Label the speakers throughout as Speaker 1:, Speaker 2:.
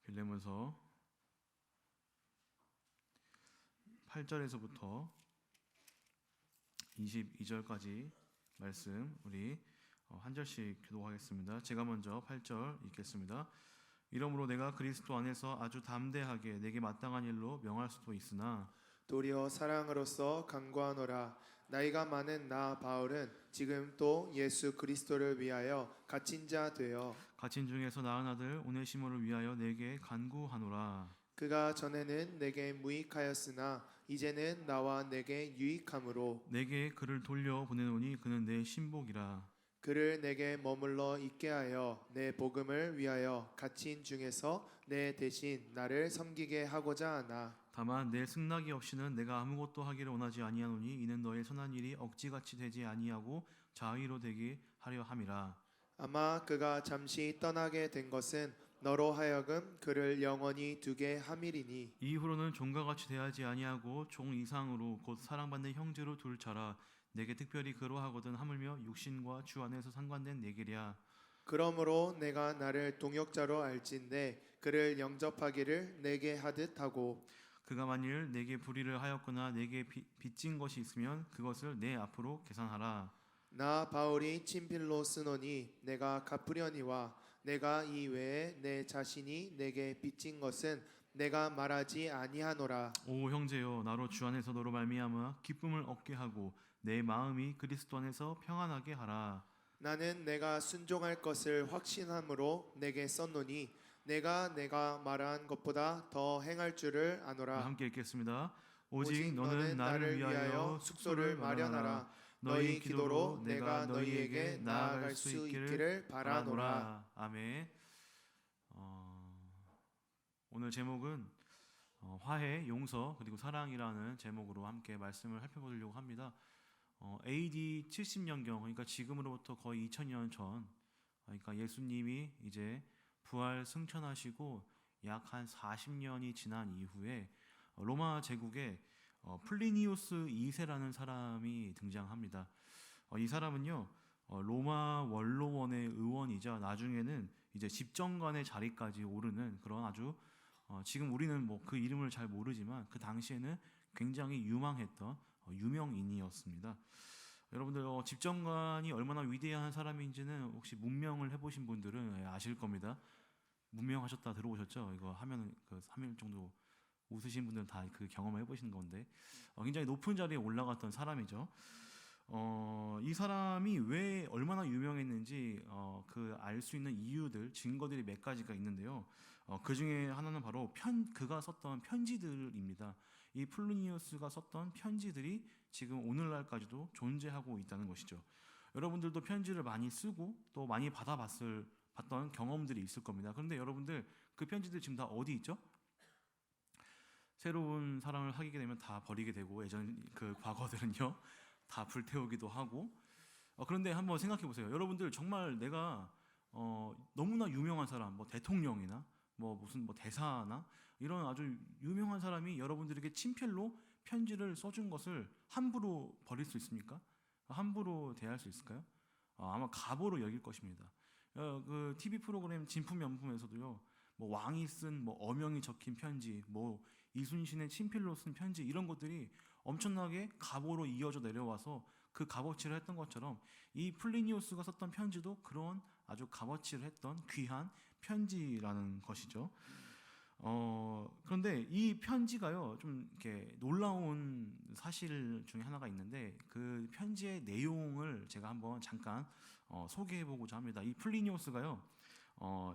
Speaker 1: 빌레몬서 8절에서부터 22절까지 말씀 우리 한 절씩 교독하겠습니다. 제가 먼저 8절 읽겠습니다. 이러므로 내가 그리스도 안에서 아주 담대하게 내게 마땅한 일로 명할 수도 있으나
Speaker 2: 도리어 사랑으로서 간구하노라. 나이가 많은 나 바울은 지금 또 예수 그리스도를 위하여 갇힌 자 되어
Speaker 1: 갇힌 중에서 낳은 아들 오네시모를 위하여 내게 간구하노라.
Speaker 2: 그가 전에는 내게 무익하였으나 이제는 나와 내게 유익함으로
Speaker 1: 내게 그를 돌려 보내노니 그는 내 신복이라.
Speaker 2: 그를 내게 머물러 있게 하여 내 복음을 위하여 갇힌 중에서 내 대신 나를 섬기게 하고자 하나.
Speaker 1: 다만 내 승낙이 없이는 내가 아무것도 하기를 원하지 아니하노니 이는 너의 선한 일이 억지같이 되지 아니하고 자의로 되게 하려 함이라.
Speaker 2: 아마 그가 잠시 떠나게 된 것은 너로 하여금 그를 영원히 두게 함이리니
Speaker 1: 이후로는 종과 같이 대하지 아니하고 종 이상으로 곧 사랑받는 형제로 둘 자라. 내게 특별히 그러하거든 하물며 육신과 주 안에서 상관된 내 길이야.
Speaker 2: 그러므로 내가 나를 동역자로 알진대 그를 영접하기를 내게 하듯 하고
Speaker 1: 그가 만일 내게 불의를 하였거나 내게 빚진 것이 있으면 그것을 내 앞으로 계산하라.
Speaker 2: 나 바울이 친필로 쓰노니 내가 갚으려니와 내가 이 외에 내 자신이 내게 빚진 것은 내가 말하지 아니하노라.
Speaker 1: 오 형제여, 나로 주 안에서 너로 말미암아 기쁨을 얻게 하고 내 마음이 그리스도 안에서 평안하게 하라.
Speaker 2: 나는 내가 순종할 것을 확신함으로 내게 썼노니 내가 말한 것보다 더 행할 줄을 아노라.
Speaker 1: 함께 읽겠습니다. 오직 너는 나를 위하여 숙소를 마련하라.
Speaker 2: 너희 기도로 내가 너희에게 나아갈 수 있기를 바라노라.
Speaker 1: 아멘. 오늘 제목은 화해, 용서 그리고 사랑이라는 제목으로 함께 말씀을 살펴보려고 합니다. AD 70년경, 그러니까 지금으로부터 거의 2000년 전, 그러니까 예수님이 이제 부활 승천하시고 약 한 40년이 지난 이후에 로마 제국에 플리니우스 2세라는 사람이 등장합니다. 이 사람은요, 로마 원로원의 의원이자 나중에는 이제 집정관의 자리까지 오르는 그런 아주 지금 우리는 뭐 그 이름을 잘 모르지만 그 당시에는 굉장히 유망했던 유명인이었습니다. 여러분들 집정관이 얼마나 위대한 사람인지는 혹시 문명을 해보신 분들은 아실 겁니다. 문명하셨다 들어보셨죠? 이거 하면 그 3일 정도 웃으신 분들은 다 그 경험을 해보신 건데 굉장히 높은 자리에 올라갔던 사람이죠. 이 사람이 왜 얼마나 유명했는지 그 알 수 있는 이유들, 증거들이 몇 가지가 있는데요. 그 중에 하나는 바로 그가 썼던 편지들입니다. 이 플루니우스가 썼던 편지들이 지금 오늘날까지도 존재하고 있다는 것이죠. 여러분들도 편지를 많이 쓰고 또 많이 봤던 경험들이 있을 겁니다. 그런데 여러분들 그 편지들 지금 다 어디 있죠? 새로운 사람을 사귀게 되면 다 버리게 되고 예전 그 과거들은요 다 불태우기도 하고 그런데 한번 생각해 보세요. 여러분들 정말 내가 너무나 유명한 사람, 뭐 대통령이나 뭐 무슨 뭐 대사나 이런 아주 유명한 사람이 여러분들에게 친필로 편지를 써준 것을 함부로 버릴 수 있습니까? 함부로 대할 수 있을까요? 아마 가보로 여길 것입니다. 그 TV 프로그램 진품명품에서도요. 뭐 왕이 쓴 뭐 어명이 적힌 편지, 뭐 이순신의 친필로 쓴 편지 이런 것들이 엄청나게 갑오로 이어져 내려와서 그 값어치를 했던 것처럼 이 플리니우스가 썼던 편지도 그런 아주 값어치를 했던 귀한 편지라는 것이죠. 그런데 이 편지가요, 좀 이렇게 놀라운 사실 중에 하나가 있는데 그 편지의 내용을 제가 한번 잠깐 소개해보고자 합니다. 이 플리니우스가요,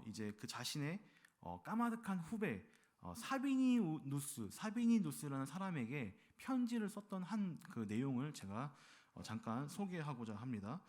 Speaker 1: 이제 그 자신의 까마득한 후배 사비니누스라는 사람에게 편지를 썼던 한 그 내용을 제가 잠깐 소개하고자 합니다.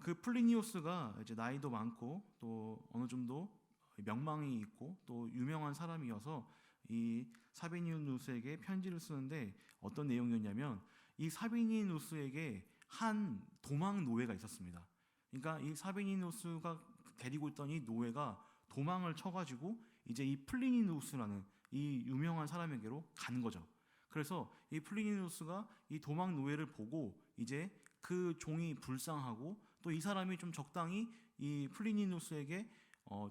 Speaker 1: 그 플리니우스가 이제 나이도 많고 또 어느 정도 명망이 있고 또 유명한 사람이어서 이 사비니누스에게 편지를 쓰는데 어떤 내용이었냐면 이 사비니누스에게 한 도망 노예가 있었습니다. 그러니까 이 사비니누스가 데리고 있던 이 노예가 도망을 쳐가지고 이제 이 플리니누스라는 이 유명한 사람에게로 간 거죠. 그래서 이 플리니누스가 이 도망 노예를 보고 이제 그 종이 불쌍하고 또 이 사람이 좀 적당히 이 플리니누스에게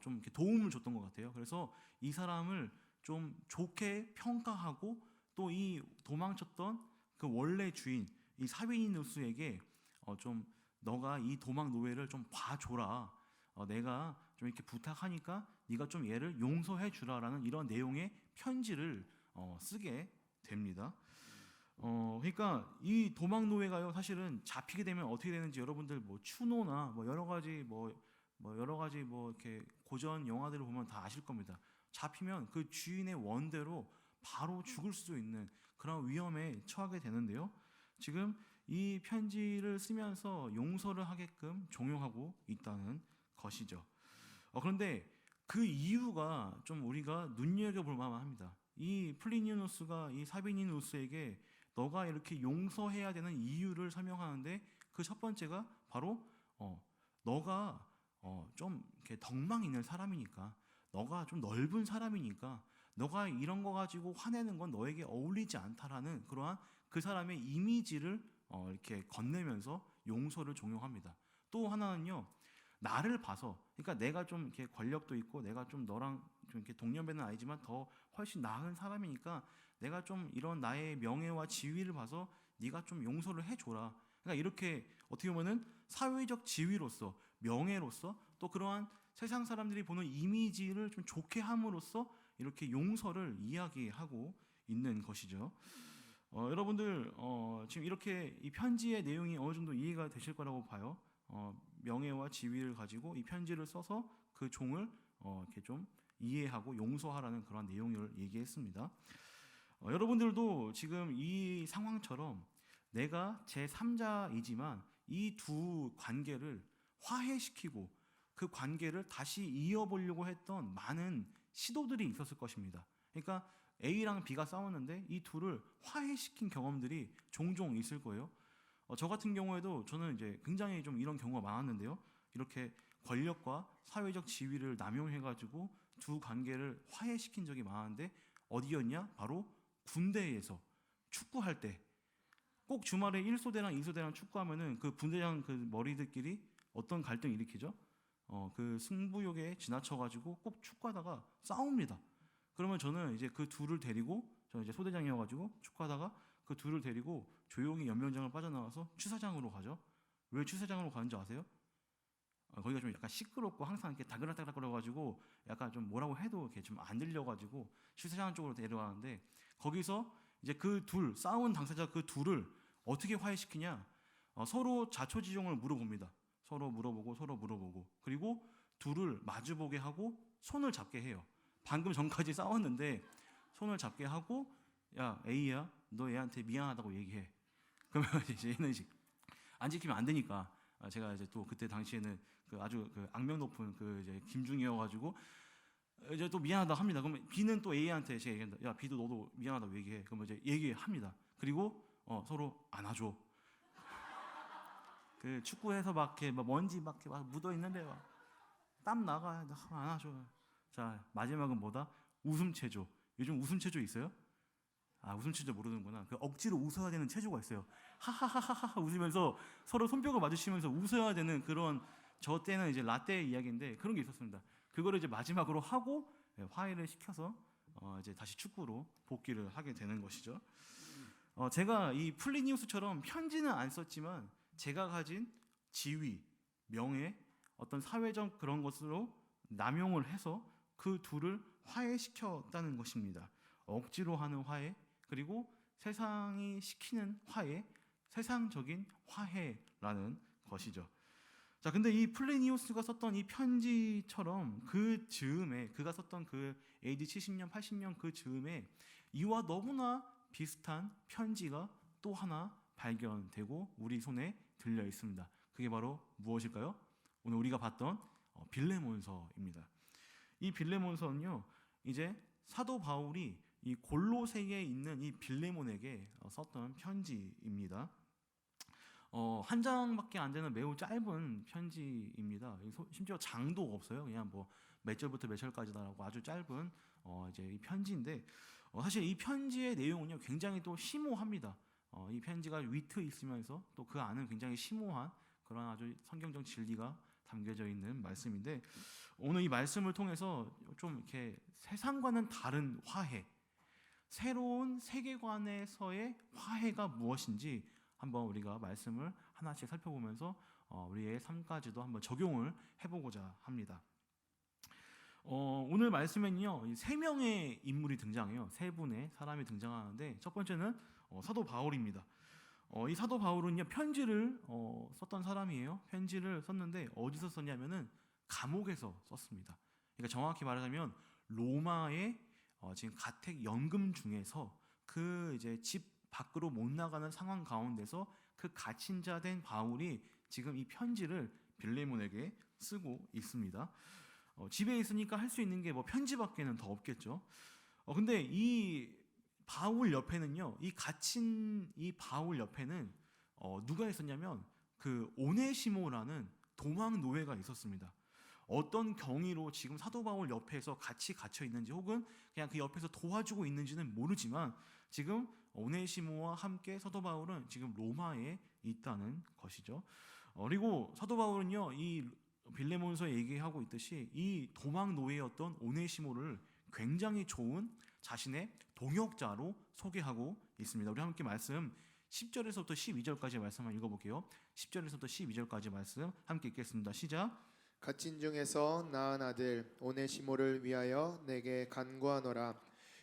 Speaker 1: 좀 이렇게 도움을 줬던 것 같아요. 그래서 이 사람을 좀 좋게 평가하고 또 이 도망쳤던 그 원래 주인 이 사비니누스에게 좀 너가 이 도망 노예를 좀 봐줘라. 내가 좀 이렇게 부탁하니까 네가 좀 얘를 용서해 주라라는 이런 내용의 편지를 쓰게 됩니다. 그러니까 이 도망 노예가요 사실은 잡히게 되면 어떻게 되는지 여러분들 뭐 추노나 뭐 여러 가지 뭐 이렇게 고전 영화들을 보면 다 아실 겁니다. 잡히면 그 주인의 원대로 바로 죽을 수도 있는 그런 위험에 처하게 되는데요. 지금 이 편지를 쓰면서 용서를 하게끔 종용하고 있다는 것이죠. 그런데 그 이유가 좀 우리가 눈여겨볼 만합니다. 이 플리니누스가 이 사비니누스에게 너가 이렇게 용서해야 되는 이유를 설명하는데 그 첫 번째가 바로 너가 좀 이렇게 덕망 있는 사람이니까 너가 좀 넓은 사람이니까 너가 이런 거 가지고 화내는 건 너에게 어울리지 않다라는 그러한 그 사람의 이미지를 이렇게 건네면서 용서를 종용합니다. 또 하나는요. 나를 봐서 그러니까 내가 좀 이렇게 권력도 있고 내가 좀 너랑 좀 이렇게 동년배는 아니지만 더 훨씬 나은 사람이니까 내가 좀 이런 나의 명예와 지위를 봐서 네가 좀 용서를 해줘라. 그러니까 이렇게 어떻게 보면은 사회적 지위로서 명예로서 또 그러한 세상 사람들이 보는 이미지를 좀 좋게 함으로써 이렇게 용서를 이야기하고 있는 것이죠. 여러분들 지금 이렇게 이 편지의 내용이 어느 정도 이해가 되실 거라고 봐요. 명예와 지위를 가지고 이 편지를 써서 그 종을 이렇게 좀 이해하고 용서하라는 그런 내용을 얘기했습니다. 여러분들도 지금 이 상황처럼 내가 제3자이지만 이 두 관계를 화해시키고 그 관계를 다시 이어보려고 했던 많은 시도들이 있었을 것입니다. 그러니까 A랑 B가 싸웠는데 이 둘을 화해시킨 경험들이 종종 있을 거예요. 저 같은 경우에도 저는 이제 굉장히 좀 이런 경우가 많았는데요. 이렇게 권력과 사회적 지위를 남용해가지고 두 관계를 화해시킨 적이 많은데 어디였냐? 바로 군대에서 축구할 때 꼭 주말에 1소대랑 2소대랑 축구하면은 그 분대장 그 머리들끼리 어떤 갈등을 일으키죠? 그 승부욕에 지나쳐가지고 꼭 축구하다가 싸웁니다. 그러면 저는 이제 그 둘을 데리고 저는 이제 소대장이어가지고 축구하다가 그 둘을 데리고 조용히 연명장을 빠져나와서 취사장으로 가죠. 왜 취사장으로 가는지 아세요? 거기가 좀 약간 시끄럽고 항상 이렇게 다그락다그락거려가지고 약간 좀 뭐라고 해도 이렇게 좀 안 들려가지고 취사장 쪽으로 데려가는데 거기서 이제 그 둘 싸운 당사자 그 둘을 어떻게 화해시키냐? 서로 자초지종을 물어봅니다. 서로 물어보고 그리고 둘을 마주보게 하고 손을 잡게 해요. 방금 전까지 싸웠는데 손을 잡게 하고 야 A야 너 얘한테 미안하다고 얘기해. 그러면 이제 얘는 안 지키면 안 되니까 제가 이제 또 그때 당시에는 그 아주 그 악명 높은 그 이제 김중이어가지고 이제 또 미안하다 합니다. 그러면 B는 또 A한테 제가 얘기한다. 야 B도 너도 미안하다고 얘기해. 그러면 이제 얘기합니다. 그리고 서로 안아줘. 그 축구해서 막 이렇게 먼지 막 묻어 있는데 땀 나가 안아줘. 자 마지막은 뭐다? 웃음 체조. 요즘 웃음 체조 있어요? 웃음 체조 모르는구나. 그 억지로 웃어야 되는 체조가 있어요. 하하하하하 웃으면서 서로 손뼉을 맞으시면서 웃어야 되는 그런 저 때는 이제 라떼 이야기인데 그런 게 있었습니다. 그거를 이제 마지막으로 하고 화해를 시켜서 이제 다시 축구로 복귀를 하게 되는 것이죠. 제가 이 플리니우스처럼 편지는 안 썼지만 제가 가진 지위, 명예, 어떤 사회적 그런 것으로 남용을 해서 그 둘을 화해시켰다는 것입니다. 억지로 하는 화해, 그리고 세상이 시키는 화해, 세상적인 화해라는 것이죠. 자, 근데 이 플리니우스가 썼던 이 편지처럼 그 즈음에 그가 썼던 그 AD 70년, 80년 그 즈음에 이와 너무나 비슷한 편지가 또 하나 발견되고 우리 손에 들려 있습니다. 그게 바로 무엇일까요? 오늘 우리가 봤던 빌레몬서입니다. 이 빌레몬서는요, 이제 사도 바울이 이 골로새에 있는 이 빌레몬에게 썼던 편지입니다. 한 장밖에 안 되는 매우 짧은 편지입니다. 심지어 장도 없어요. 그냥 뭐 몇 절부터 몇 절까지다라고 아주 짧은 이제 이 편지인데 사실 이 편지의 내용은요 굉장히 또 심오합니다. 이 편지가 위트 있으면서 또 그 안은 굉장히 심오한 그런 아주 성경적 진리가 담겨져 있는 말씀인데 오늘 이 말씀을 통해서 좀 이렇게 세상과는 다른 화해, 새로운 세계관에서의 화해가 무엇인지 한번 우리가 말씀을 하나씩 살펴보면서 우리의 삶까지도 한번 적용을 해보고자 합니다. 오늘 말씀에는요, 세 명의 인물이 등장해요. 세 분의 사람이 등장하는데 첫 번째는 사도 바울입니다. 이 사도 바울은요 편지를 썼던 사람이에요. 편지를 썼는데 어디서 썼냐면은 감옥에서 썼습니다. 그러니까 정확히 말하자면 로마의 지금 가택 연금 중에서 그 이제 집 밖으로 못 나가는 상황 가운데서 그 갇힌 자 된 바울이 지금 이 편지를 빌레몬에게 쓰고 있습니다. 집에 있으니까 할 수 있는 게 뭐 편지밖에는 더 없겠죠. 근데 이 바울 옆에는요, 이 갇힌 이 바울 옆에는 누가 있었냐면 그 오네시모라는 도망 노예가 있었습니다. 어떤 경위로 지금 사도 바울 옆에서 같이 갇혀 있는지 혹은 그냥 그 옆에서 도와주고 있는지는 모르지만 지금 오네시모와 함께 사도 바울은 지금 로마에 있다는 것이죠. 그리고 사도 바울은요, 이 빌레몬서에 얘기하고 있듯이 이 도망 노예였던 오네시모를 굉장히 좋은 자신의 동역자로 소개하고 있습니다. 우리 함께 말씀 10절에서부터 12절까지 말씀 한번 읽어볼게요. 10절에서부터 12절까지 말씀 함께 읽겠습니다. 시작.
Speaker 2: 갇힌 중에서 낳은 아들 오네시모를 위하여 내게 간구하노라.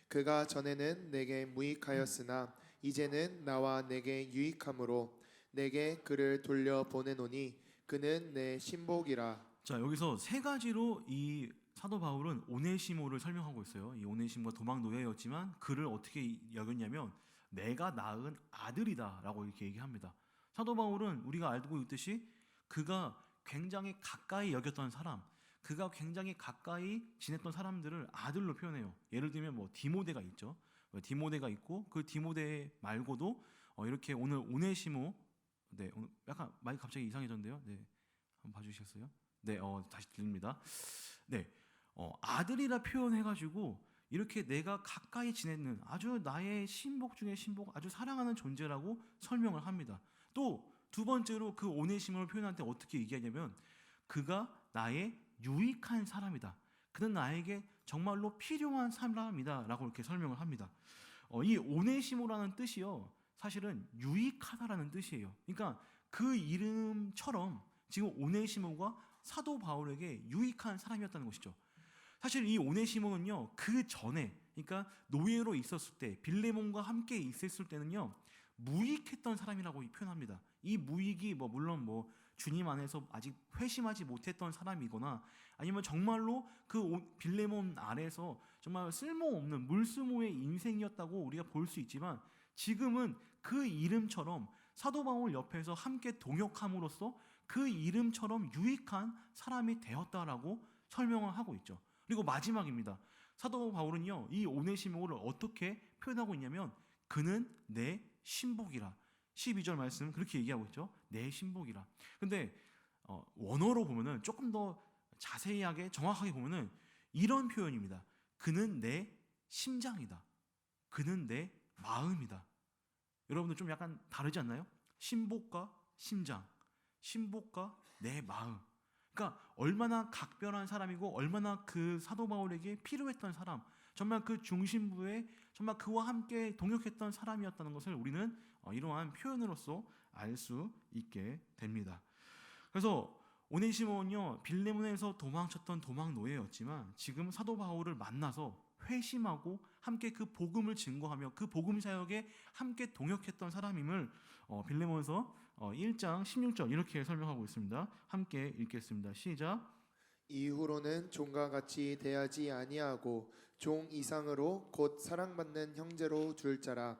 Speaker 2: 그가 전에는 내게 무익하였으나 이제는 나와 내게 유익함으로 내게 그를 돌려 보내노니 그는 내 신복이라.
Speaker 1: 자, 여기서 세 가지로 이 사도 바울은 오네시모를 설명하고 있어요. 이 오네시모가 도망 노예였지만 그를 어떻게 여겼냐면 내가 낳은 아들이다라고 이렇게 얘기합니다. 사도 바울은 우리가 알고 있듯이 그가 굉장히 가까이 여겼던 사람, 그가 굉장히 가까이 지냈던 사람들을 아들로 표현해요. 예를 들면 뭐 디모데가 있죠. 디모데가 있고 그 디모데 말고도 이렇게 오늘 오네시모, 네, 오늘 약간 마이크 갑자기 이상해졌는데요. 네, 한번 봐주시겠어요? 네, 다시 들립니다. 네, 아들이라 표현해가지고 이렇게 내가 가까이 지내는 아주 나의 신복 중에 신복, 아주 사랑하는 존재라고 설명을 합니다. 또 두 번째로 그 오네시모를 표현할 때 어떻게 얘기하냐면 그가 나의 유익한 사람이다. 그는 나에게 정말로 필요한 사람이다 라고 이렇게 설명을 합니다. 이 오네시모라는 뜻이요, 사실은 유익하다라는 뜻이에요. 그러니까 그 이름처럼 지금 오네시모가 사도 바울에게 유익한 사람이었다는 것이죠. 사실 이 오네시모는요, 그 전에, 그러니까 노예로 있었을 때, 빌레몬과 함께 있었을 때는요, 무익했던 사람이라고 표현합니다. 이 무익이 물론 주님 안에서 아직 회심하지 못했던 사람이거나 아니면 정말로 그 빌레몬 아래서 정말 쓸모없는 물수모의 인생이었다고 우리가 볼 수 있지만 지금은 그 이름처럼 사도 바울 옆에서 함께 동역함으로써 그 이름처럼 유익한 사람이 되었다라고 설명을 하고 있죠. 그리고 마지막입니다. 사도 바울은요, 이 오네시모를 어떻게 표현하고 있냐면 그는 내 신복이라. 12절 말씀 그렇게 얘기하고 있죠. 내 신복이라. 근데 원어로 보면은 조금 더 자세하게 정확하게 보면은 이런 표현입니다. 그는 내 심장이다. 그는 내 마음이다. 여러분들 좀 약간 다르지 않나요? 신복과 심장, 신복과 내 마음. 그러니까 얼마나 각별한 사람이고 얼마나 그 사도 바울에게 필요했던 사람, 정말 그 중심부에 정말 그와 함께 동역했던 사람이었다는 것을 우리는 이러한 표현으로서 알 수 있게 됩니다. 그래서 오네시모는요, 빌레몬에서 도망쳤던 도망 노예였지만 지금 사도 바울을 만나서 회심하고 함께 그 복음을 증거하며 그 복음 사역에 함께 동역했던 사람임을 빌레몬서 1장 16절 이렇게 설명하고 있습니다. 함께 읽겠습니다. 시작.
Speaker 2: 이후로는 종과 같이 대하지 아니하고 종 이상으로 곧 사랑받는 형제로 둘 자라.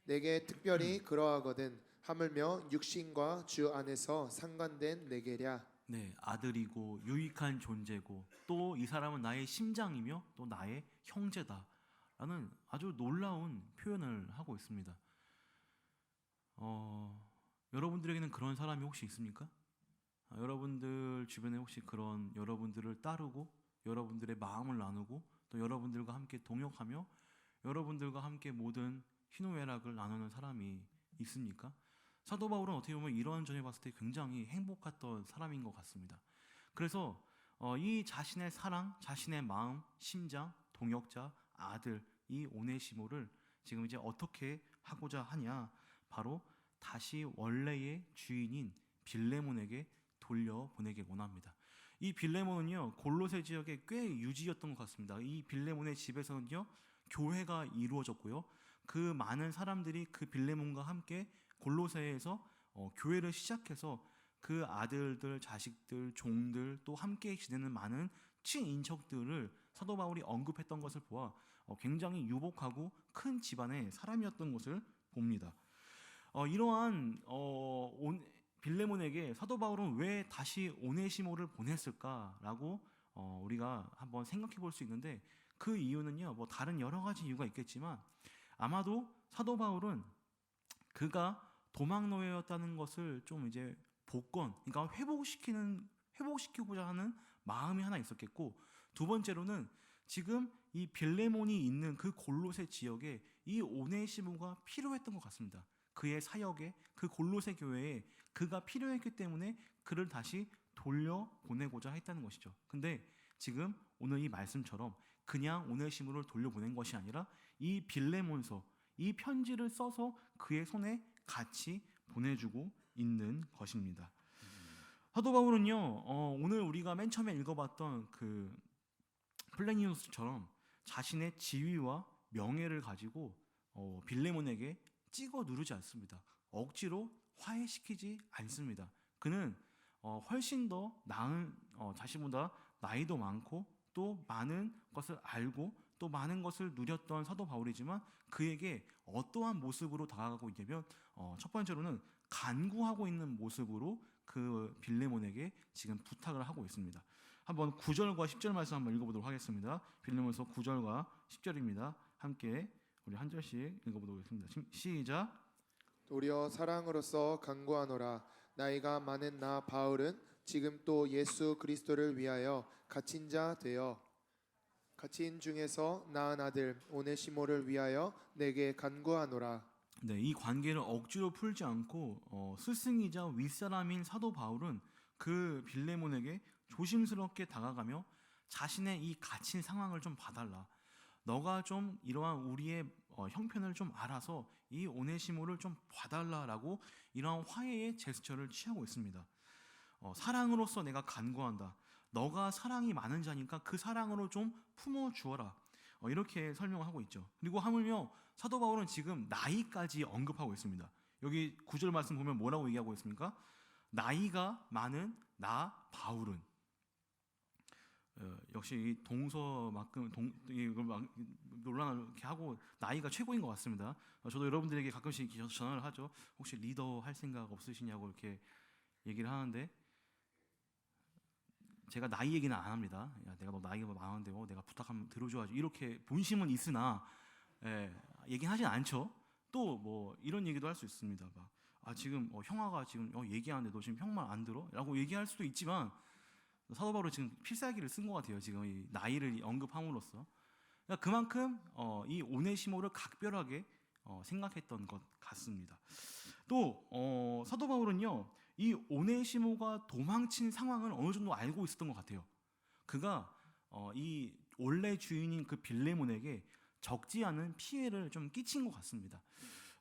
Speaker 2: 내게 특별히 그러하거든 하물며 육신과 주 안에서 상관된 내게랴.
Speaker 1: 네, 아들이고 유익한 존재고 또 이 사람은 나의 심장이며 또 나의 형제다라는 아주 놀라운 표현을 하고 있습니다. 여러분들에게는 그런 사람이 혹시 있습니까? 여러분들 주변에 혹시 그런 여러분들을 따르고 여러분들의 마음을 나누고 또 여러분들과 함께 동역하며 여러분들과 함께 모든 희노애락을 나누는 사람이 있습니까? 사도 바울은 어떻게 보면 이런 점에 봤을 때 굉장히 행복했던 사람인 것 같습니다. 그래서 이 자신의 사랑, 자신의 마음, 심장, 동역자, 아들 이 오네시모를 지금 이제 어떻게 하고자 하냐? 바로 다시 원래의 주인인 빌레몬에게 돌려보내기 원합니다. 이 빌레몬은요 골로새 지역에 꽤 유지였던 것 같습니다. 이 빌레몬의 집에서는요 교회가 이루어졌고요. 그 많은 사람들이 그 빌레몬과 함께 골로새에서 교회를 시작해서 그 아들들, 자식들, 종들 또 함께 지내는 많은 친인척들을 사도 바울이 언급했던 것을 보아 굉장히 유복하고 큰 집안의 사람이었던 것을 봅니다. 이러한 빌레몬에게 사도 바울은 왜 다시 오네시모를 보냈을까라고 우리가 한번 생각해 볼 수 있는데 그 이유는요 뭐 다른 여러 가지 이유가 있겠지만 아마도 사도 바울은 그가 도망노예였다는 것을 좀 이제 그러니까 회복시키고자 하는 마음이 하나 있었겠고, 두 번째로는 지금 이 빌레몬이 있는 그 골로새 지역에 이 오네시모가 필요했던 것 같습니다. 그의 사역에, 그 골로새 교회에 그가 필요했기 때문에 그를 다시 돌려보내고자 했다는 것이죠. 근데 지금 오늘 이 말씀처럼 그냥 오네시모를 돌려보낸 것이 아니라 이 빌레몬서, 이 편지를 써서 그의 손에 같이 보내주고 있는 것입니다. 사도 바울은요, 오늘 우리가 맨 처음에 읽어봤던 그 플레니우스처럼 자신의 지위와 명예를 가지고 빌레몬에게 찍어 누르지 않습니다. 억지로 화해시키지 않습니다. 그는 훨씬 더 나은 자신보다 나이도 많고 또 많은 것을 알고 또 많은 것을 누렸던 사도 바울이지만 그에게 어떠한 모습으로 다가가고 있냐면 첫 번째로는 간구하고 있는 모습으로 그 빌레몬에게 지금 부탁을 하고 있습니다. 한번 9절과 10절 말씀 한번 읽어보도록 하겠습니다. 빌레몬서 9절과 10절입니다. 함께 우리 한 절씩 읽어보도록 하겠습니다. 시작.
Speaker 2: 도리어 사랑으로서 간구하노라. 나이가 많은 나 바울은 지금 또 예수 그리스도를 위하여 갇힌 자 되어 갇힌 중에서 낳은 아들 오네시모를 위하여 내게 간구하노라.
Speaker 1: 네, 이 관계를 억지로 풀지 않고 스승이자 윗사람인 사도 바울은 그 빌레몬에게 조심스럽게 다가가며 자신의 이 갇힌 상황을 좀 봐달라. 너가 좀 이러한 우리의 형편을 좀 알아서 이 오네시모를 좀 봐달라라고 이러한 화해의 제스처를 취하고 있습니다. 사랑으로서 내가 간구한다. 너가 사랑이 많은 자니까 그 사랑으로 좀 품어주어라. 이렇게 설명을 하고 있죠. 그리고 하물며 사도 바울은 지금 나이까지 언급하고 있습니다. 여기 9절 말씀 보면 뭐라고 얘기하고 있습니까? 나이가 많은 나 바울은 역시 이 동서만큼 논란을 이렇게 하고 나이가 최고인 것 같습니다. 저도 여러분들에게 가끔씩 전화를 하죠. 혹시 리더 할 생각 없으시냐고 이렇게 얘기를 하는데 제가 나이 얘기는 안 합니다. 야, 내가 너 나이가 많은데 내가 부탁하면 들어줘야지. 이렇게 본심은 있으나 얘기는 하진 않죠. 또 뭐 이런 얘기도 할 수 있습니다. 지금 형아가 지금 얘기하는데 너 지금 형 말 안 들어? 라고 얘기할 수도 있지만 사도 바울은 지금 필살기를 쓴 것 같아요. 지금 이 나이를 언급함으로써 그러니까 그만큼 이 오네시모를 각별하게 생각했던 것 같습니다. 또 사도 바울은요 이 오네시모가 도망친 상황을 어느 정도 알고 있었던 것 같아요. 그가 이 원래 주인인 그 빌레몬에게 적지 않은 피해를 좀 끼친 것 같습니다.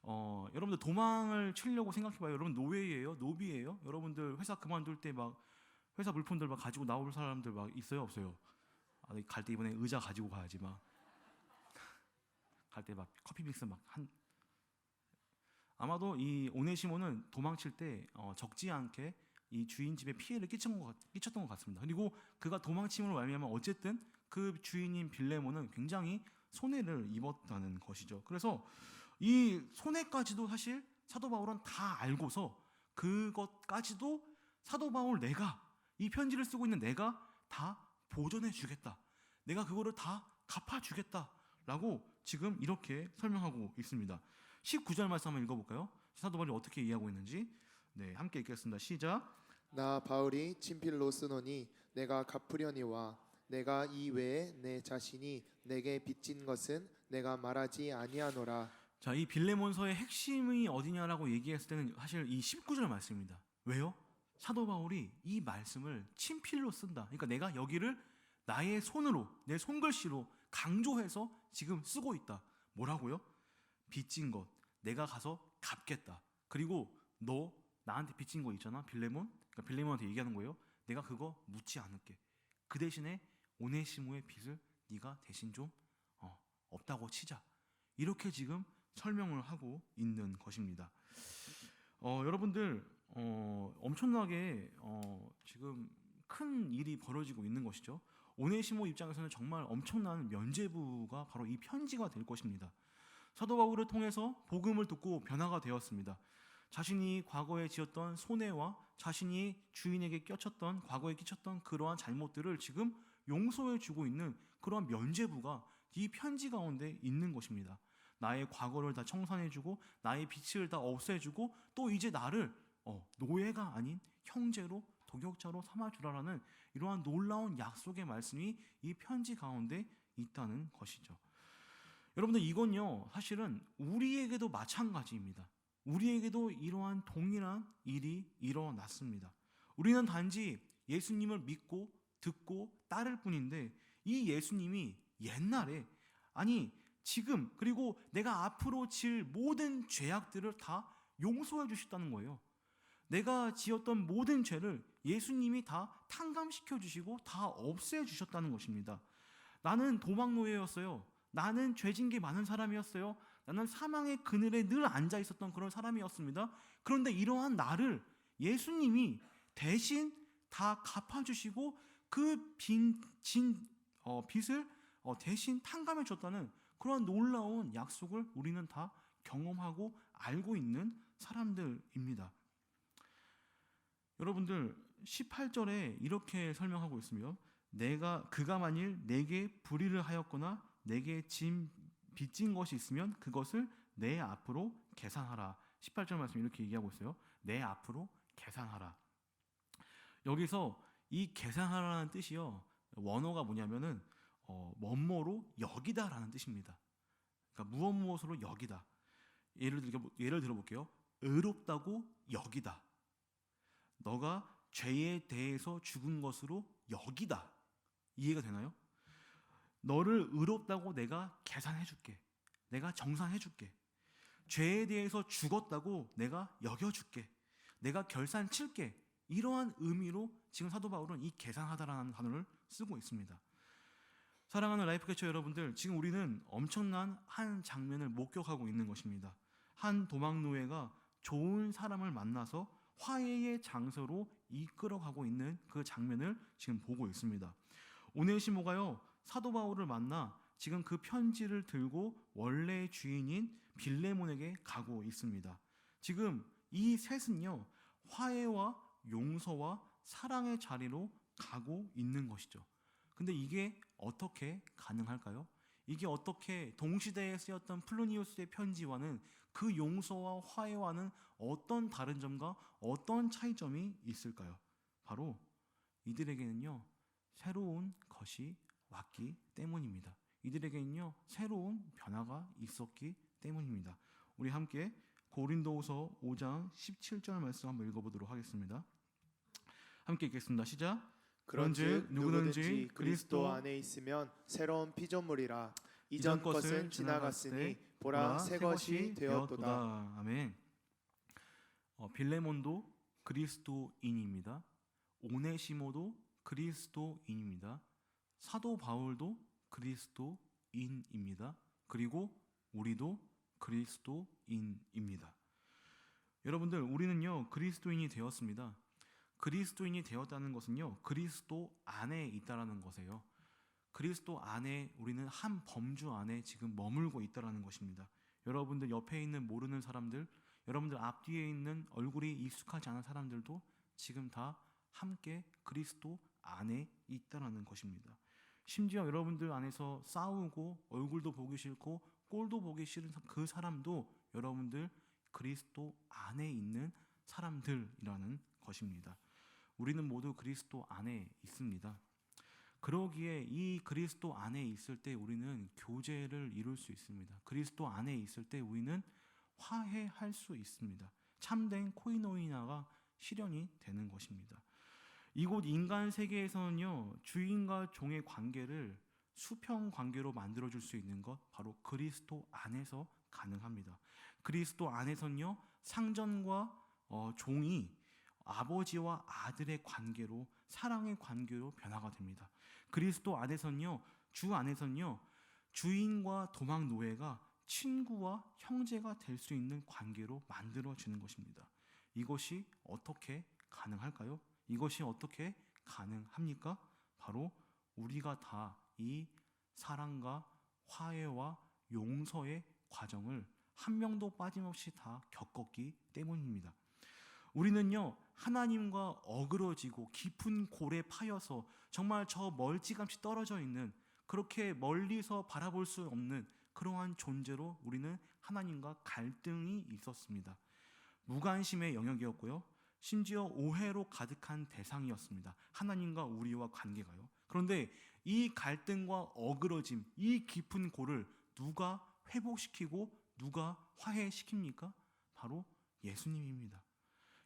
Speaker 1: 여러분들 도망을 치려고 생각해봐요. 여러분 노예예요, 노비예요. 여러분들 회사 그만둘 때 막 회사 물품들 막 가지고 나올 사람들 막 있어요, 없어요? 갈 때 이번에 의자 가지고 가야지 막. 갈 때 막 커피 믹스 막 아마도 이 오네시모는 도망칠 때 적지 않게 이 주인 집에 피해를 끼쳤던 것 같습니다. 그리고 그가 도망침으로 말미암아 어쨌든 그 주인인 빌레몬은 굉장히 손해를 입었다는 것이죠. 그래서 이 손해까지도 사실 사도 바울은 다 알고서 그것까지도 사도 바울 내가 이 편지를 쓰고 있는 내가 다 보존해 주겠다. 내가 그거를 다 갚아 주겠다라고 지금 이렇게 설명하고 있습니다. 19절 말씀 한번 읽어볼까요? 사도 바울이 어떻게 이해하고 있는지 함께 읽겠습니다. 시작.
Speaker 2: 나 바울이 친필로 쓰노니 내가 갚으려니와 내가 이 외에 내 자신이 내게 빚진 것은 내가 말하지 아니하노라.
Speaker 1: 자, 이 빌레몬서의 핵심이 어디냐라고 얘기했을 때는 사실 이 19절 말씀입니다. 왜요? 사도 바울이 이 말씀을 친필로 쓴다. 그러니까 내가 여기를 나의 손으로, 내 손글씨로 강조해서 지금 쓰고 있다. 뭐라고요? 빚진 것 내가 가서 갚겠다. 그리고 너 나한테 빚진 거 있잖아, 빌레몬. 그러니까 빌레몬한테 얘기하는 거예요. 내가 그거 묻지 않을게. 그 대신에 오네시모의 빚을 네가 대신 좀 없다고 치자. 이렇게 지금 설명을 하고 있는 것입니다. 여러분들 엄청나게 지금 큰 일이 벌어지고 있는 것이죠. 오네시모 입장에서는 정말 엄청난 면죄부가 바로 이 편지가 될 것입니다. 사도 바울을 통해서 복음을 듣고 변화가 되었습니다. 자신이 과거에 지었던 손해와 자신이 주인에게 과거에 끼쳤던 그러한 잘못들을 지금 용서해 주고 있는 그러한 면죄부가 이 편지 가운데 있는 것입니다. 나의 과거를 다 청산해주고 나의 빚을 다 없애주고 또 이제 나를 노예가 아닌 형제로 동역자로 삼아주라라는 이러한 놀라운 약속의 말씀이 이 편지 가운데 있다는 것이죠. 여러분들 이건요 사실은 우리에게도 마찬가지입니다. 우리에게도 이러한 동일한 일이 일어났습니다. 우리는 단지 예수님을 믿고 듣고 따를 뿐인데 이 예수님이 옛날에 아니 지금 그리고 내가 앞으로 질 모든 죄악들을 다 용서해 주셨다는 거예요. 내가 지었던 모든 죄를 예수님이 다 탕감시켜 주시고 다 없애 주셨다는 것입니다. 나는 도망노예였어요. 나는 죄진 게 많은 사람이었어요. 나는 사망의 그늘에 늘 앉아 있었던 그런 사람이었습니다. 그런데 이러한 나를 예수님이 대신 다 갚아주시고 그 빚을 대신 탕감해 줬다는 그런 놀라운 약속을 우리는 다 경험하고 알고 있는 사람들입니다. 여러분들 18절에 이렇게 설명하고 있으며 그가 만일 내게 불의를 하였거나 내게 빚진 것이 있으면 그것을 내 앞으로 계산하라. 18절 말씀 이렇게 얘기하고 있어요. 내 앞으로 계산하라. 여기서 이 계산하라는 뜻이요. 원어가 뭐냐면은 뭐뭐로 여기다라는 뜻입니다. 그러니까 무엇으로 여기다. 예를 들어볼게요. 의롭다고 여기다. 너가 죄에 대해서 죽은 것으로 여기다. 이해가 되나요? 너를 의롭다고 내가 계산해줄게. 내가 정산해줄게. 죄에 대해서 죽었다고 내가 여겨줄게. 내가 결산 칠게. 이러한 의미로 지금 사도 바울은 이 계산하다라는 단어를 쓰고 있습니다. 사랑하는 라이프캐쳐 여러분들, 지금 우리는 엄청난 한 장면을 목격하고 있는 것입니다. 한 도망노예가 좋은 사람을 만나서 화해의 장소로 이끌어가고 있는 그 장면을 지금 보고 있습니다. 오네시모가요 사도 바울을 만나 지금 그 편지를 들고 원래 주인인 빌레몬에게 가고 있습니다. 지금 이 셋은요 화해와 용서와 사랑의 자리로 가고 있는 것이죠. 근데 이게 어떻게 가능할까요? 이게 어떻게 동시대에 쓰였던 플루니우스의 편지와는 그 용서와 화해와는 어떤 다른 점과 어떤 차이점이 있을까요? 바로 이들에게는요 새로운 것이 왔기 때문입니다. 이들에게는요 새로운 변화가 있었기 때문입니다. 우리 함께 고린도후서 5장 17절 말씀 한번 읽어보도록 하겠습니다. 함께 읽겠습니다. 시작.
Speaker 2: 그런즉 누구든지 그리스도 안에 있으면 새로운 피조물이라. 이전 것은 지나갔으니 보라 새 것이 되었도다.
Speaker 1: 아멘. 빌레몬도 그리스도인입니다. 오네시모도 그리스도인입니다. 사도 바울도 그리스도인입니다. 그리고 우리도 그리스도인입니다. 여러분들 우리는요 그리스도인이 되었습니다. 그리스도인이 되었다는 것은요 그리스도 안에 있다라는 것이에요. 그리스도 안에 우리는 한 범주 안에 지금 머물고 있다라는 것입니다. 여러분들 옆에 있는 모르는 사람들, 여러분들 앞뒤에 있는 얼굴이 익숙하지 않은 사람들도 지금 다 함께 그리스도 안에 있다라는 것입니다. 심지어 여러분들 안에서 싸우고 얼굴도 보기 싫고 꼴도 보기 싫은 그 사람도 여러분들 그리스도 안에 있는 사람들이라는 것입니다. 우리는 모두 그리스도 안에 있습니다. 그러기에 이 그리스도 안에 있을 때 우리는 교제를 이룰 수 있습니다. 그리스도 안에 있을 때 우리는 화해할 수 있습니다. 참된 코이노이나가 실현이 되는 것입니다. 이곳 인간 세계에서는요, 주인과 종의 관계를 수평 관계로 만들어줄 수 있는 것, 바로 그리스도 안에서 가능합니다. 그리스도 안에서는요, 상전과 종이 아버지와 아들의 관계로, 사랑의 관계로 변화가 됩니다. 그리스도 안에서는요, 주 안에서는요, 주인과 도망 노예가 친구와 형제가 될 수 있는 관계로 만들어지는 것입니다. 이것이 어떻게 가능할까요? 이것이 어떻게 가능합니까? 바로 우리가 다 이 사랑과 화해와 용서의 과정을 한 명도 빠짐없이 다 겪었기 때문입니다. 우리는요, 하나님과 어그러지고 깊은 골에 파여서 정말 저 멀찌감치 떨어져 있는, 그렇게 멀리서 바라볼 수 없는 그러한 존재로 우리는 하나님과 갈등이 있었습니다. 무관심의 영역이었고요, 심지어 오해로 가득한 대상이었습니다. 하나님과 우리와 관계가요. 그런데 이 갈등과 어그러짐, 이 깊은 골을 누가 회복시키고 누가 화해시킵니까? 바로 예수님입니다.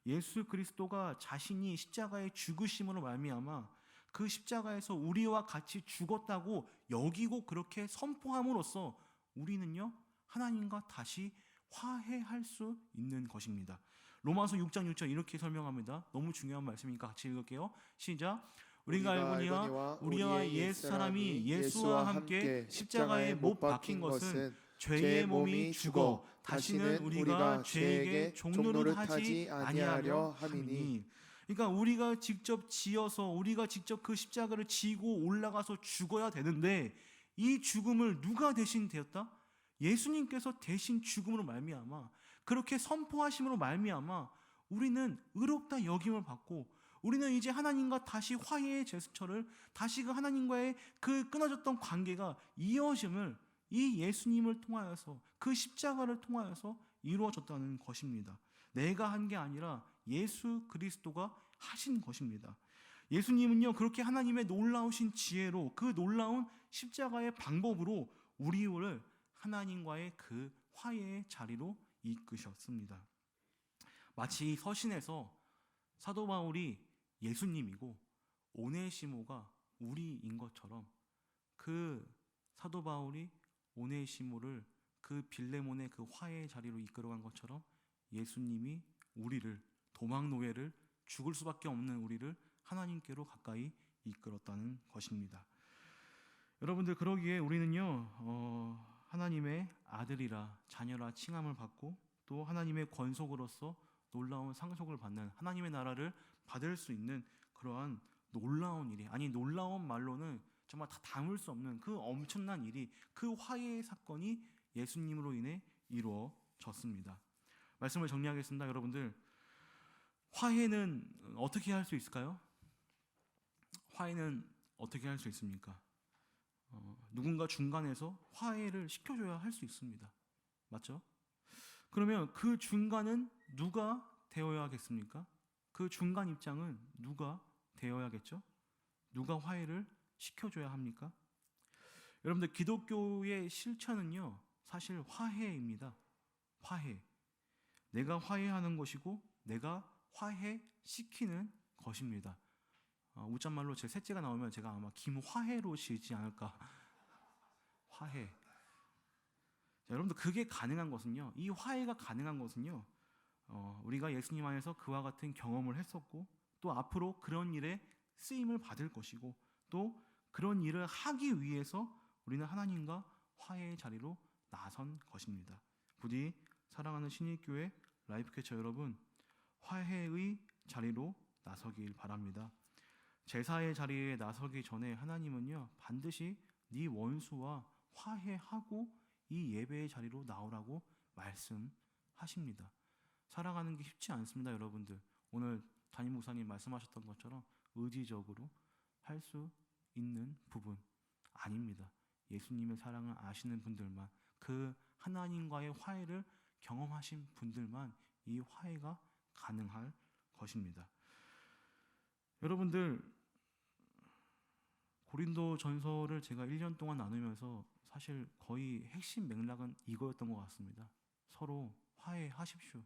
Speaker 1: 예수 그리스도가 자신이 십자가의 죽으심으로 말미암아 그 십자가에서 우리와 같이 죽었다고 여기고 그렇게 선포함으로써 우리는요, 하나님과 다시 화해할 수 있는 것입니다. 로마서 6장 6절 이렇게 설명합니다. 너무 중요한 말씀이니까 같이 읽을게요. 시작. 우리가 알거니와 우리와 옛 사람이 예수와 함께 십자가에 못 박힌 것은 죄의 몸이 죽어 다시는 우리가 죄에게 종노릇 하지 아니하려 함이니. 그러니까 우리가 직접 지어서 우리가 직접 그 십자가를 지고 올라가서 죽어야 되는데, 이 죽음을 누가 대신 되었다? 예수님께서 대신 죽음으로 말미암아, 그렇게 선포하심으로 말미암아 우리는 의롭다 여김을 받고, 우리는 이제 하나님과 다시 화해의 제스처를, 다시 그 하나님과의 그 끊어졌던 관계가 이어짐을 이 예수님을 통하여서, 그 십자가를 통하여서 이루어졌다는 것입니다. 내가 한 게 아니라 예수 그리스도가 하신 것입니다. 예수님은요, 그렇게 하나님의 놀라우신 지혜로, 그 놀라운 십자가의 방법으로 우리를 하나님과의 그 화해의 자리로 이끄셨습니다. 마치 서신에서 사도 바울이 예수님이고 오네시모가 우리인 것처럼, 그 사도 바울이 오네시모를 그 빌레몬의 그 화해의 자리로 이끌어간 것처럼 예수님이 우리를, 도망 노예를, 죽을 수밖에 없는 우리를 하나님께로 가까이 이끌었다는 것입니다. 여러분들, 그러기에 우리는요, 하나님의 아들이라, 자녀라 칭함을 받고, 또 하나님의 권속으로서 놀라운 상속을 받는, 하나님의 나라를 받을 수 있는 그러한 놀라운 일이, 아니 놀라운 말로는 정말 다 담을 수 없는 그 엄청난 일이, 그 화해의 사건이 예수님으로 인해 이루어졌습니다. 말씀을 정리하겠습니다. 여러분들, 화해는 어떻게 할 수 있을까요? 화해는 어떻게 할 수 있습니까? 누군가 중간에서 화해를 시켜줘야 할 수 있습니다. 맞죠? 그러면 그 중간은 누가 되어야겠습니까? 그 중간 입장은 누가 되어야겠죠? 누가 화해를 시켜줘야 합니까? 여러분들, 기독교의 실천은요, 사실 화해입니다. 화해. 내가 화해하는 것이고 내가 화해시키는 것입니다. 웃잔말로 제 셋째가 나오면 제가 아마 김화해로 지지 않을까. 화해. 자, 여러분들, 그게 가능한 것은요, 이 화해가 가능한 것은요, 우리가 예수님 안에서 그와 같은 경험을 했었고, 또 앞으로 그런 일에 쓰임을 받을 것이고, 또 그런 일을 하기 위해서 우리는 하나님과 화해의 자리로 나선 것입니다. 부디 사랑하는 신일교회 라이프캐쳐 여러분, 화해의 자리로 나서길 바랍니다. 제사의 자리에 나서기 전에 하나님은요, 반드시 네 원수와 화해하고 이 예배의 자리로 나오라고 말씀하십니다. 살아가는 게 쉽지 않습니다. 여러분들, 오늘 담임 목사님 말씀하셨던 것처럼 의지적으로 할 수 있는 부분 아닙니다. 예수님의 사랑을 아시는 분들만, 그 하나님과의 화해를 경험하신 분들만 이 화해가 가능할 것입니다. 여러분들, 고린도 전서를 제가 1년 동안 나누면서 사실 거의 핵심 맥락은 이거였던 것 같습니다. 서로 화해하십시오.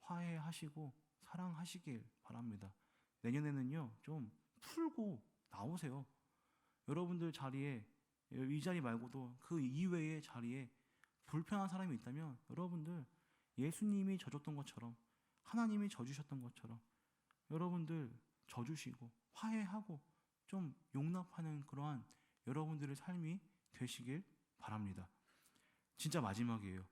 Speaker 1: 화해하시고 사랑하시길 바랍니다. 내년에는요 좀 풀고 나오세요. 여러분들 자리에, 이 자리 말고도 그 이외의 자리에 불편한 사람이 있다면 여러분들 예수님이 져줬던 것처럼, 하나님이 져주셨던 것처럼 여러분들 져주시고 화해하고 좀 용납하는 그러한 여러분들의 삶이 되시길 바랍니다. 진짜 마지막이에요.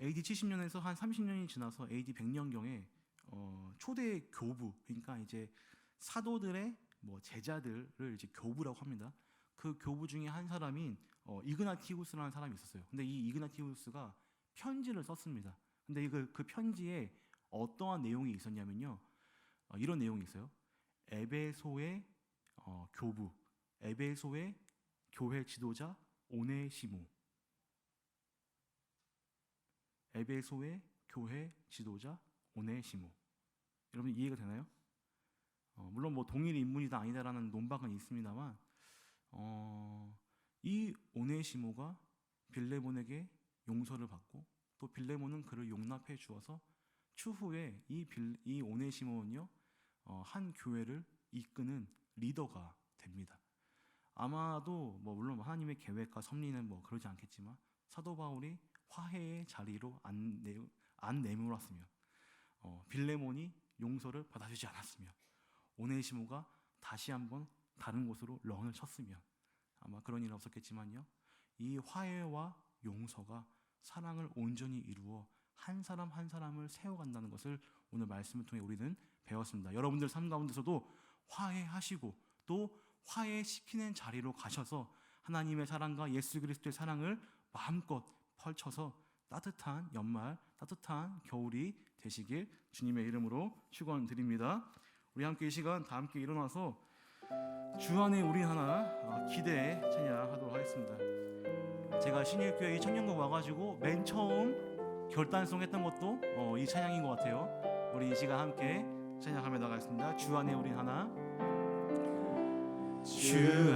Speaker 1: AD 70년에서 한 30년이 지나서 AD 100년경에 초대 교부, 그러니까 이제 사도들의 뭐 제자들을 이제 교부라고 합니다. 그 교부 중에 한 사람인 이그나티우스라는 사람이 있었어요. 근데 이 이그나티우스가 편지를 썼습니다. 근데 그 편지에 어떠한 내용이 있었냐면요, 이런 내용이 있어요. 에베소의 교부, 에베소의 교회 지도자 오네시모, 에베소의 교회 지도자 오네시모. 여러분 이해가 되나요? 물론 뭐 동일 인물이다 아니다라는 논박은 있습니다만, 이 오네시모가 빌레몬에게 용서를 받고 또 빌레몬은 그를 용납해 주어서 추후에 이 오네시모는요 한 교회를 이끄는 리더가 됩니다. 아마도 뭐 물론 하나님의 계획과 섭리는 뭐 그러지 않겠지만 사도 바울이 화해의 자리로 안 내몰았으면, 빌레몬이 용서를 받아주지 않았으면, 오네시모가 다시 한번 다른 곳으로 런을 쳤으면 아마 그런 일은 없었겠지만요, 이 화해와 용서가 사랑을 온전히 이루어 한 사람 한 사람을 세워간다는 것을 오늘 말씀을 통해 우리는 배웠습니다. 여러분들 삶 가운데서도 화해하시고 또 화해시키는 자리로 가셔서 하나님의 사랑과 예수 그리스도의 사랑을 마음껏 펼쳐서 따뜻한 연말, 따뜻한 겨울이 되시길 주님의 이름으로 축원드립니다. 우리 함께 이 시간 다 함께 일어나서 주 안에 우리 하나 기대에 찬양하도록 하겠습니다. 제가 신일교회 이 청년국 와가지고 맨 처음 결단송 했던 것도 이 찬양인 것 같아요. 우리 이 시간 함께 찬양하며 나가겠습니다. 주 안에 우리 하나, 주